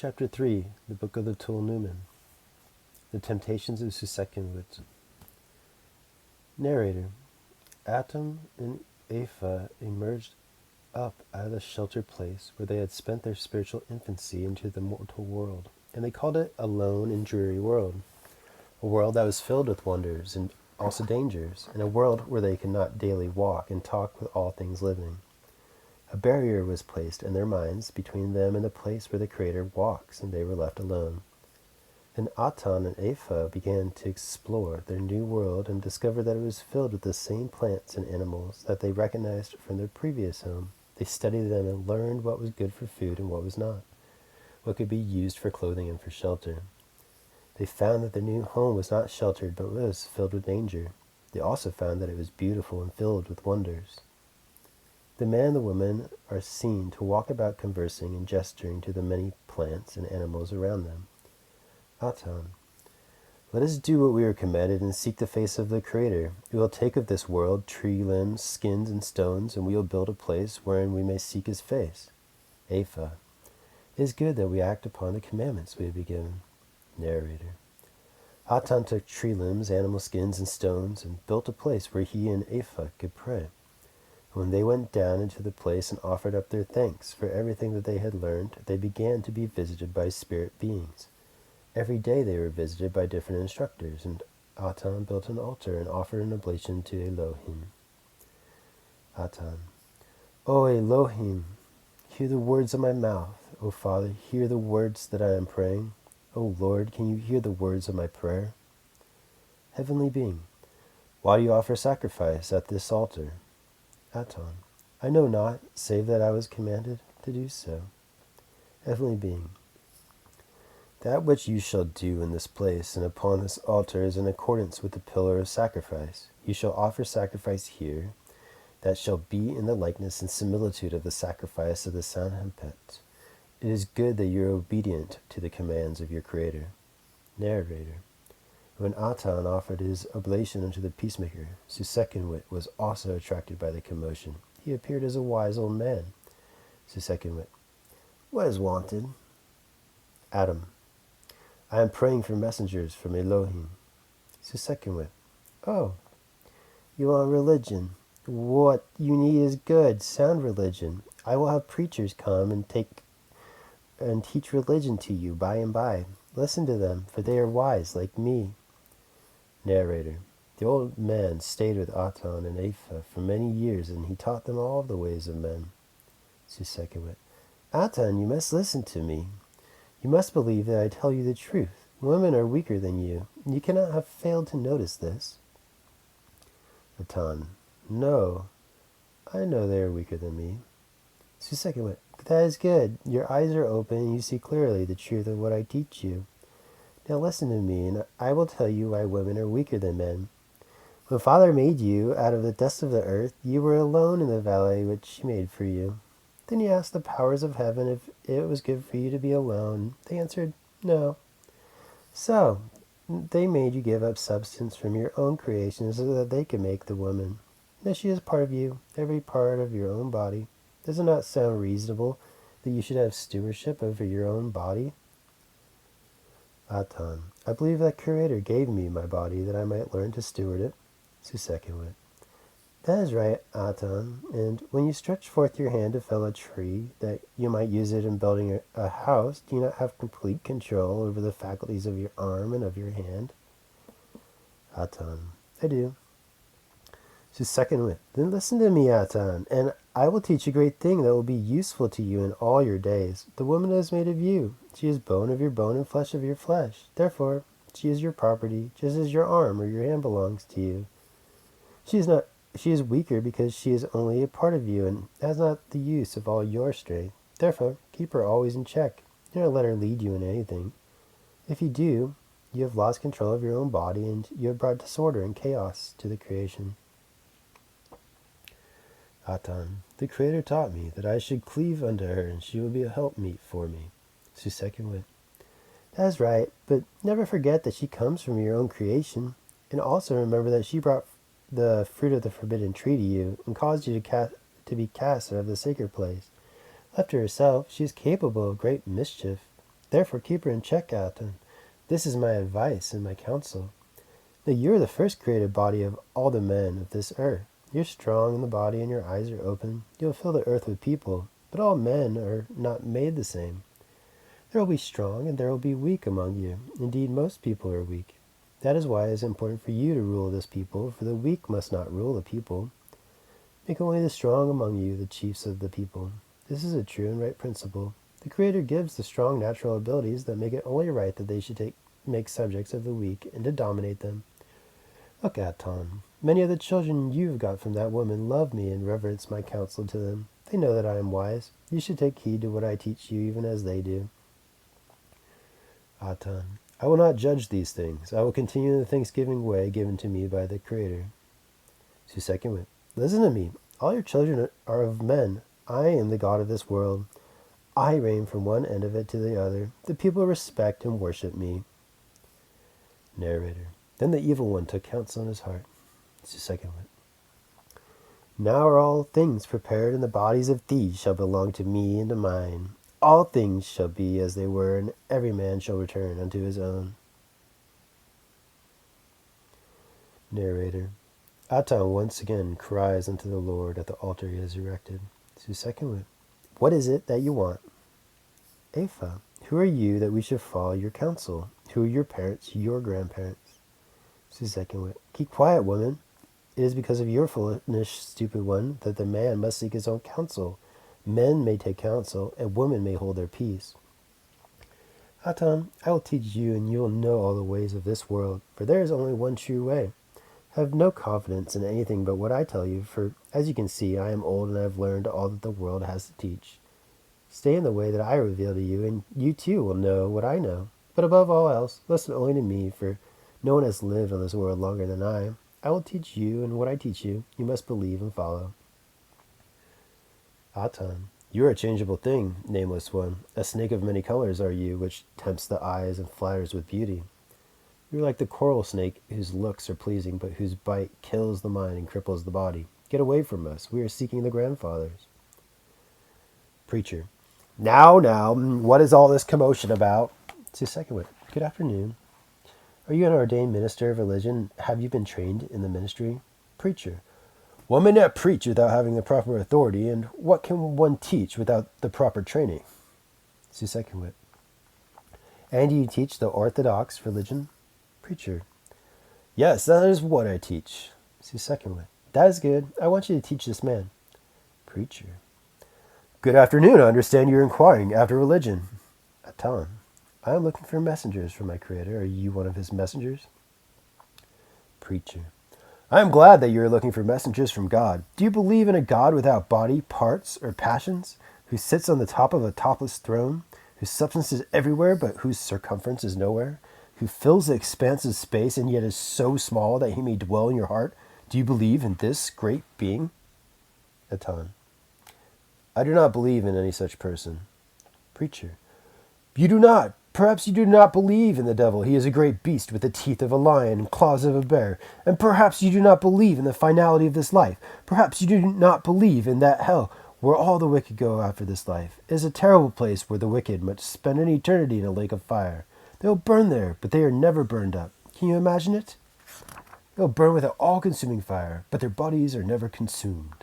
Chapter 3, the Book of the Tuhl Numen, The Temptations of Tsensenkiwit. Narrator. Atom and Apha emerged up out of the sheltered place where they had spent their spiritual infancy into the mortal world, and they called it a lone and dreary world, a world that was filled with wonders and also dangers, and a world where they could not daily walk and talk with all things living. A barrier was placed in their minds between them and the place where the Creator walks, and they were left alone. Then Atan and Apha began to explore their new world and discovered that it was filled with the same plants and animals that they recognized from their previous home. They studied them and learned what was good for food and what was not, what could be used for clothing and for shelter. They found that their new home was not sheltered but was filled with danger. They also found that it was beautiful and filled with wonders. The man and the woman are seen to walk about conversing and gesturing to the many plants and animals around them. Atan. Let us do what we are commanded and seek the face of the Creator. We will take of this world tree limbs, skins, and stones, and we will build a place wherein we may seek his face. Apha. It is good that we act upon the commandments we have been given. Narrator. Atan took tree limbs, animal skins, and stones, and built a place where he and Apha could pray. When they went down into the place and offered up their thanks for everything that they had learned, they began to be visited by spirit beings. Every day they were visited by different instructors, and Atan built an altar and offered an oblation to Elohim. Atan. O Elohim, hear the words of my mouth. O Father, hear the words that I am praying. O Lord, can you hear the words of my prayer? Heavenly being, why do you offer sacrifice at this altar? Atan. I know not, save that I was commanded to do so. Heavenly being, that which you shall do in this place and upon this altar is in accordance with the pillar of sacrifice. You shall offer sacrifice here, that shall be in the likeness and similitude of the sacrifice of the Tsensenkiwit. It is good that you are obedient to the commands of your Creator. Narrator. When Atan offered his oblation unto the peacemaker, Tsensenkiwit was also attracted by the commotion. He appeared as a wise old man. Tsensenkiwit. What is wanted? Adam. I am praying for messengers from Elohim. Tsensenkiwit. Oh, you want religion. What you need is good, sound religion. I will have preachers come and teach religion to you by and by. Listen to them, for they are wise like me. Narrator. The old man stayed with Atan and Apha for many years, and he taught them all the ways of men. Tsensenkiwit. Atan, you must listen to me. You must believe that I tell you the truth. Women are weaker than you. You cannot have failed to notice this. Atan. No, I know they are weaker than me. Tsensenkiwit. That is good. Your eyes are open, and you see clearly the truth of what I teach you. Now listen to me, and I will tell you why women are weaker than men. When Father made you out of the dust of the earth, you were alone in the valley which he made for you. Then you asked the powers of heaven if it was good for you to be alone. They answered, no. So, they made you give up substance from your own creation so that they could make the woman. Now she is part of you, every part of your own body. Does it not sound reasonable that you should have stewardship over your own body? Atan. I believe that Creator gave me my body that I might learn to steward it. Tsensenkiwit. That is right, Atan. And when you stretch forth your hand to fell a tree, that you might use it in building a house, do you not have complete control over the faculties of your arm and of your hand? Atan. I do. Tsensenkiwit. Then listen to me, Atan, and I will teach a great thing that will be useful to you in all your days. The woman is made of you. She is bone of your bone and flesh of your flesh. Therefore, she is your property, just as your arm or your hand belongs to you. She is weaker because she is only a part of you and has not the use of all your strength. Therefore, keep her always in check. Do not let her lead you in anything. If you do, you have lost control of your own body and you have brought disorder and chaos to the creation. Atan. The Creator taught me that I should cleave unto her, and she will be a helpmeet for me. Tsensenkiwit. That is right, but never forget that she comes from your own creation, and also remember that she brought the fruit of the forbidden tree to you, and caused you to be cast out of the sacred place. Left to herself, she is capable of great mischief. Therefore keep her in check, Aten. This is my advice and my counsel. That you're the first created body of all the men of this earth. You're strong in the body and your eyes are open. You'll fill the earth with people, but all men are not made the same. There will be strong and there will be weak among you. Indeed, most people are weak. That is why it is important for you to rule this people, for the weak must not rule the people. Make only the strong among you the chiefs of the people. This is a true and right principle. The Creator gives the strong natural abilities that make it only right that they should make subjects of the weak and to dominate them. Look, Aton. Many of the children you've got from that woman love me and reverence my counsel to them. They know that I am wise. You should take heed to what I teach you, even as they do. Aton. I will not judge these things. I will continue in the thanksgiving way given to me by the Creator. Tsensenkiwit. Listen to me. All your children are of men. I am the God of this world. I reign from one end of it to the other. The people respect and worship me. Narrator. Then the evil one took counsel in his heart. Tsensenkiwit. Now are all things prepared, and the bodies of these shall belong to me and to mine. All things shall be as they were, and every man shall return unto his own. Narrator. Aton once again cries unto the Lord at the altar he has erected. Tsensenkiwit. What is it that you want? Apha. Who are you that we should follow your counsel? Who are your parents, your grandparents? Tsensenkiwit. Keep quiet, woman. It is because of your foolish, stupid one, that the man must seek his own counsel. Men may take counsel, and women may hold their peace. Aton, I will teach you, and you will know all the ways of this world, for there is only one true way. Have no confidence in anything but what I tell you, for, as you can see, I am old and I have learned all that the world has to teach. Stay in the way that I reveal to you, and you too will know what I know. But above all else, listen only to me, for no one has lived on this world longer than I. I will teach you, and what I teach you, you must believe and follow. Aton, you are a changeable thing, nameless one. A snake of many colors are you, which tempts the eyes and flatters with beauty. You are like the coral snake, whose looks are pleasing, but whose bite kills the mind and cripples the body. Get away from us. We are seeking the grandfathers. Preacher. Now, what is all this commotion about? Tsensenkiwit. Good afternoon. Are you an ordained minister of religion? Have you been trained in the ministry? Preacher. One may not preach without having the proper authority, and what can one teach without the proper training? Tsensenkiwit. And do you teach the orthodox religion? Preacher. Yes, that is what I teach. Tsensenkiwit. That is good. I want you to teach this man. Preacher. Good afternoon. I understand you're inquiring after religion. Aton. I am looking for messengers from my Creator. Are you one of his messengers? Preacher. I am glad that you are looking for messengers from God. Do you believe in a God without body, parts, or passions, who sits on the top of a topless throne, whose substance is everywhere but whose circumference is nowhere, who fills the expanse of space and yet is so small that he may dwell in your heart? Do you believe in this great being? Aton. I do not believe in any such person. Preacher. You do not. Perhaps you do not believe in the devil. He is a great beast with the teeth of a lion and claws of a bear. And perhaps you do not believe in the finality of this life. Perhaps you do not believe in that hell where all the wicked go after this life. It is a terrible place where the wicked must spend an eternity in a lake of fire. They will burn there, but they are never burned up. Can you imagine it? They will burn with an all-consuming fire, but their bodies are never consumed.